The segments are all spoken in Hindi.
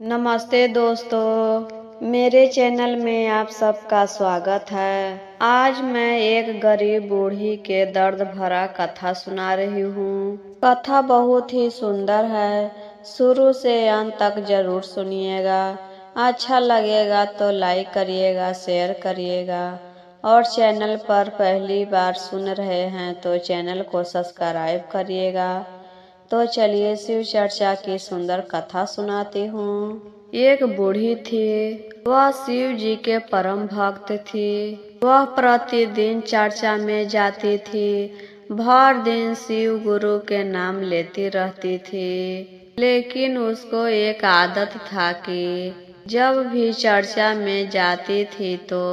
नमस्ते दोस्तों, मेरे चैनल में आप सबका स्वागत है। आज मैं एक गरीब बूढ़ी के दर्द भरा कथा सुना रही हूँ। कथा बहुत ही सुंदर है, शुरू से अंत तक जरूर सुनिएगा। अच्छा लगेगा तो लाइक करिएगा, शेयर करिएगा और चैनल पर पहली बार सुन रहे हैं तो चैनल को सब्सक्राइब करिएगा। तो चलिए शिव चर्चा की सुंदर कथा सुनाती हूँ। एक बूढ़ी थी, वह शिव जी के परम भक्त थी। वह प्रतिदिन चर्चा में जाती थी, भर दिन शिव गुरु के नाम लेती रहती थी। लेकिन उसको एक आदत था कि जब भी चर्चा में जाती थी तो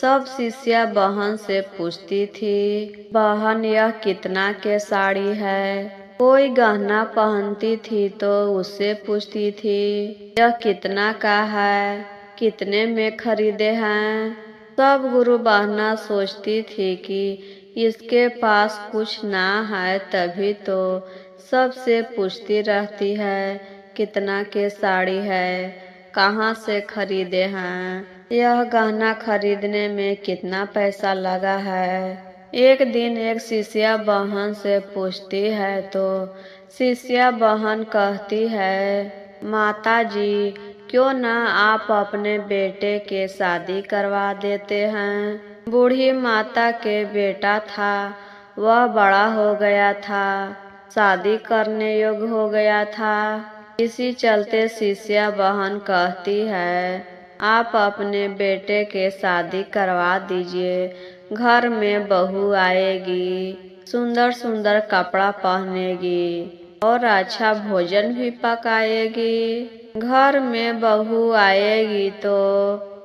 सब शिष्या बहन से पूछती थी, बहन यह कितना के साड़ी है। कोई गहना पहनती थी तो उससे पूछती थी, यह कितना का है, कितने में खरीदे हैं। सब गुरु बहना सोचती थी कि इसके पास कुछ ना है तभी तो सबसे पूछती रहती है, कितना के साड़ी है, कहाँ से खरीदे हैं, यह गहना खरीदने में कितना पैसा लगा है। एक दिन एक शिष्या बहन से पूछती है तो शिष्या बहन कहती है, माता जी क्यों ना आप अपने बेटे के शादी करवा देते हैं। बूढ़ी माता के बेटा था, वह बड़ा हो गया था, शादी करने योग्य हो गया था। इसी चलते शिष्या बहन कहती है, आप अपने बेटे के शादी करवा दीजिए, घर में बहू आएगी, सुंदर सुंदर कपड़ा पहनेगी और अच्छा भोजन भी पकाएगी। घर में बहू आएगी तो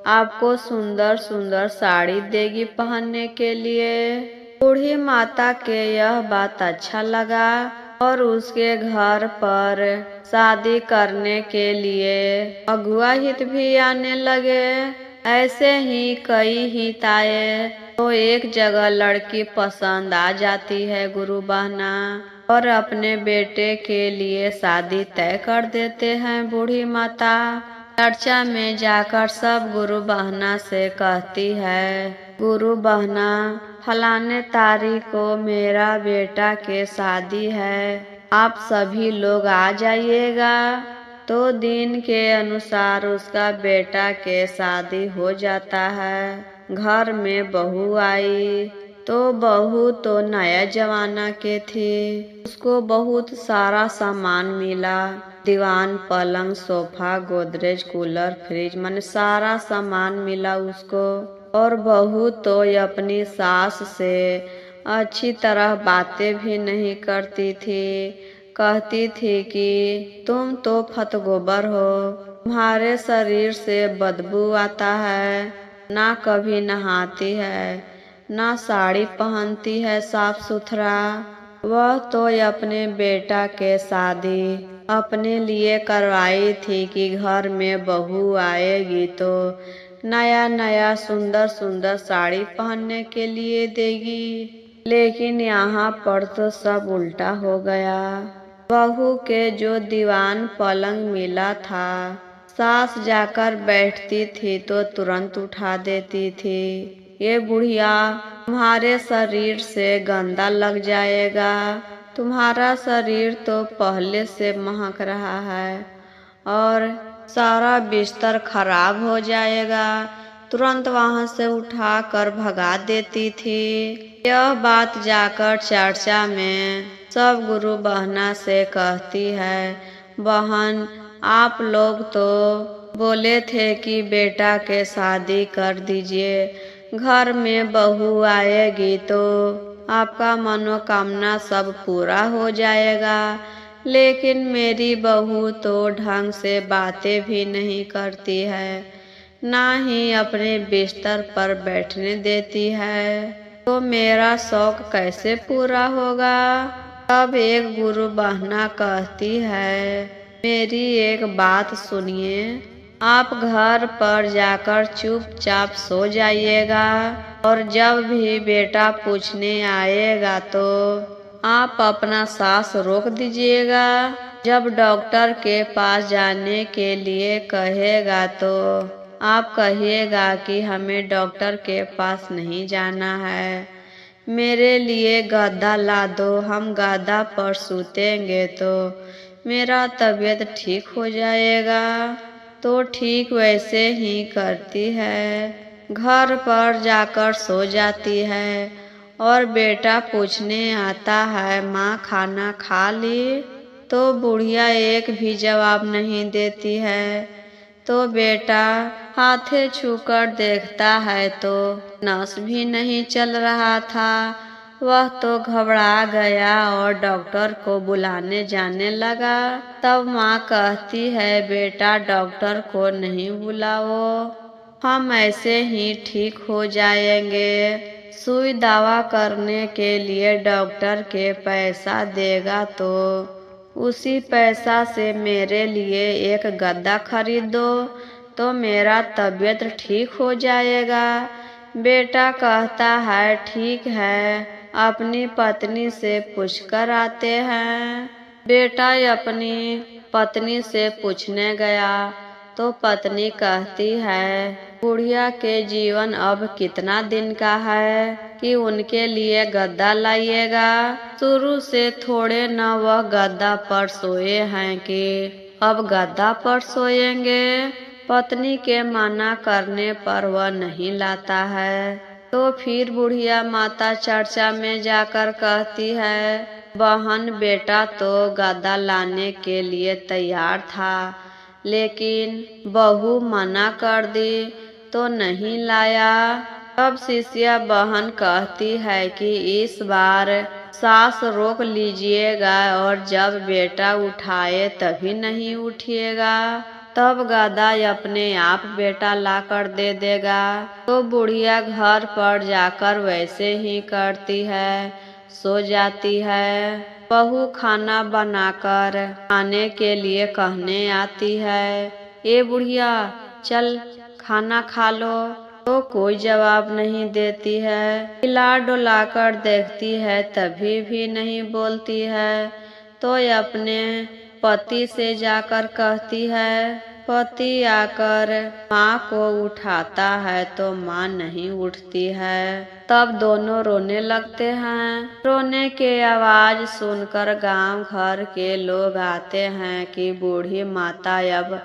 आपको सुंदर सुंदर साड़ी देगी पहनने के लिए। बूढ़ी माता के यह बात अच्छा लगा और उसके घर पर शादी करने के लिए अगुआ हित भी आने लगे। ऐसे ही कई हित आए तो एक जगह लड़की पसंद आ जाती है गुरु बहना और अपने बेटे के लिए शादी तय कर देते हैं बूढ़ी माता। चर्चा में जाकर सब गुरु बहना से कहती है, गुरु बहना फलाने तारीख को मेरा बेटा के शादी है, आप सभी लोग आ जाइएगा। तो दिन के अनुसार उसका बेटा के शादी हो जाता है। घर में बहू आई तो बहू तो नया जमाना के थी, उसको बहुत सारा सामान मिला, दीवान पलंग सोफा गोदरेज कूलर फ्रिज मन सारा सामान मिला उसको। और बहू तो अपनी सास से अच्छी तरह बातें भी नहीं करती थी, कहती थी कि तुम तो फतगोबर हो, तुम्हारे शरीर से बदबू आता है, ना कभी नहाती है, ना साड़ी पहनती है साफ सुथरा। वह तो अपने बेटा के शादी अपने लिए करवाई थी कि घर में बहू आएगी तो नया नया सुंदर सुंदर साड़ी पहनने के लिए देगी। लेकिन यहाँ पर तो सब उल्टा हो गया। बहू के जो दीवान पलंग मिला था, सास जाकर बैठती थी तो तुरंत उठा देती थी, ये बुढ़िया तुम्हारे शरीर से गंदा लग जाएगा, तुम्हारा शरीर तो पहले से महक रहा है और सारा बिस्तर खराब हो जाएगा। तुरंत वहां से उठा कर भगा देती थी। यह बात जाकर चर्चा में सब गुरु बहना से कहती है, बहन आप लोग तो बोले थे कि बेटा के शादी कर दीजिए, घर में बहू आएगी तो आपका मनोकामना सब पूरा हो जाएगा। लेकिन मेरी बहू तो ढंग से बातें भी नहीं करती है, ना ही अपने बिस्तर पर बैठने देती है, तो मेरा शौक कैसे पूरा होगा। तब एक गुरु बहना कहती है, मेरी एक बात सुनिए, आप घर पर जाकर चुपचाप सो जाइएगा और जब भी बेटा पूछने आएगा तो आप अपना सांस रोक दीजिएगा। जब डॉक्टर के पास जाने के लिए कहेगा तो आप कहिएगा कि हमें डॉक्टर के पास नहीं जाना है, मेरे लिए गद्दा ला दो, हम गद्दा पर सूतेंगे तो मेरा तबीयत ठीक हो जाएगा। तो ठीक वैसे ही करती है, घर पर जाकर सो जाती है और बेटा पूछने आता है, माँ खाना खा ली? तो बुढ़िया एक भी जवाब नहीं देती है। तो बेटा हाथे छूकर देखता है तो नस भी नहीं चल रहा था। वह तो घबरा गया और डॉक्टर को बुलाने जाने लगा। तब माँ कहती है, बेटा डॉक्टर को नहीं बुलाओ, हम ऐसे ही ठीक हो जाएंगे। सुई दवा करने के लिए डॉक्टर के पैसा देगा तो उसी पैसा से मेरे लिए एक गद्दा खरीद दो तो मेरा तबीयत ठीक हो जाएगा। बेटा कहता है, ठीक है, अपनी पत्नी से पूछकर आते हैं। बेटा अपनी पत्नी से पूछने गया तो पत्नी कहती है, बुढ़िया के जीवन अब कितना दिन का है कि उनके लिए गद्दा लाइएगा। शुरू से थोड़े न वह गद्दा पर सोए हैं कि अब गद्दा पर सोएंगे। पत्नी के मना करने पर वह नहीं लाता है। तो फिर बुढ़िया माता चर्चा में जाकर कहती है, बहन बेटा तो गद्दा लाने के लिए तैयार था, लेकिन बहू मना कर दी तो नहीं लाया। तब शिष्या बहन कहती है कि इस बार सांस रोक लीजिएगा और जब बेटा उठाए तभी नहीं उठिएगा, तब गद्दा अपने आप बेटा लाकर दे देगा। तो बुढ़िया घर पर जाकर वैसे ही करती है, सो जाती है। बहू खाना बनाकर खाने के लिए कहने आती है, ए बुढ़िया चल खाना खा लो। तो कोई जवाब नहीं देती है। हिला डुला कर देखती है तभी भी नहीं बोलती है। तो अपने पति से जाकर कहती है। पति आकर माँ को उठाता है तो माँ नहीं उठती है। तब दोनों रोने लगते हैं। रोने के आवाज सुनकर गांव घर के लोग आते हैं कि बूढ़ी माता अब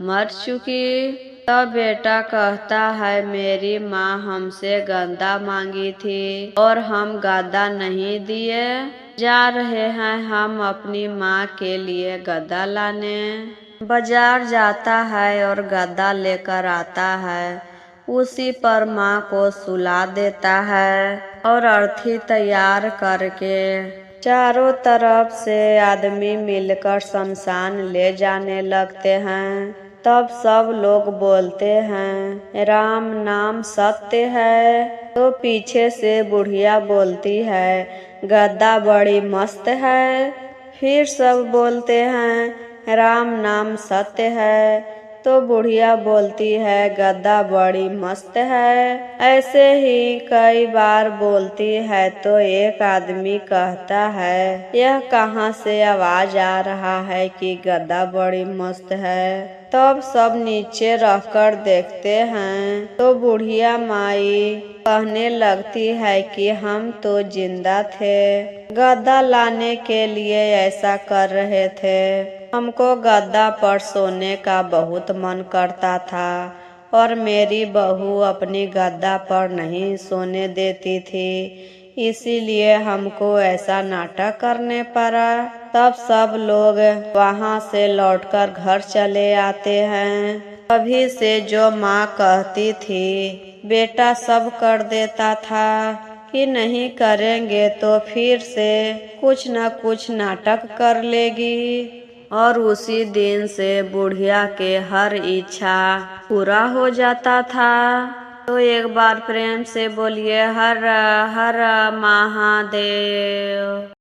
मर चुकी। तब बेटा कहता है, मेरी माँ हमसे गद्दा मांगी थी और हम गद्दा नहीं दिए, जा रहे हैं हम अपनी माँ के लिए गद्दा लाने। बाजार जाता है और गद्दा लेकर आता है, उसी पर माँ को सुला देता है और अर्थी तैयार करके चारों तरफ से आदमी मिलकर शमशान ले जाने लगते हैं। तब सब लोग बोलते हैं, राम नाम सत्य है। तो पीछे से बुढ़िया बोलती है, गद्दा बड़ी मस्त है। फिर सब बोलते हैं, राम नाम सत्य है। तो बुढ़िया बोलती है, गद्दा बड़ी मस्त है। ऐसे ही कई बार बोलती है। तो एक आदमी कहता है, यह कहाँ से आवाज आ रहा है कि गद्दा बड़ी मस्त है। तब सब नीचे रखकर देखते हैं तो बुढ़िया माई कहने लगती है कि हम तो जिंदा थे, गद्दा लाने के लिए ऐसा कर रहे थे। हमको गद्दा पर सोने का बहुत मन करता था और मेरी बहू अपनी गद्दा पर नहीं सोने देती थी, इसीलिए हमको ऐसा नाटक करने पड़ा। तब सब लोग वहाँ से लौटकर घर चले आते हैं। अभी से जो माँ कहती थी बेटा सब कर देता था कि नहीं करेंगे तो फिर से कुछ न कुछ नाटक कर लेगी। और उसी दिन से बुढ़िया के हर इच्छा पूरा हो जाता था। तो एक बार प्रेम से बोलिए, हर हर महादेव।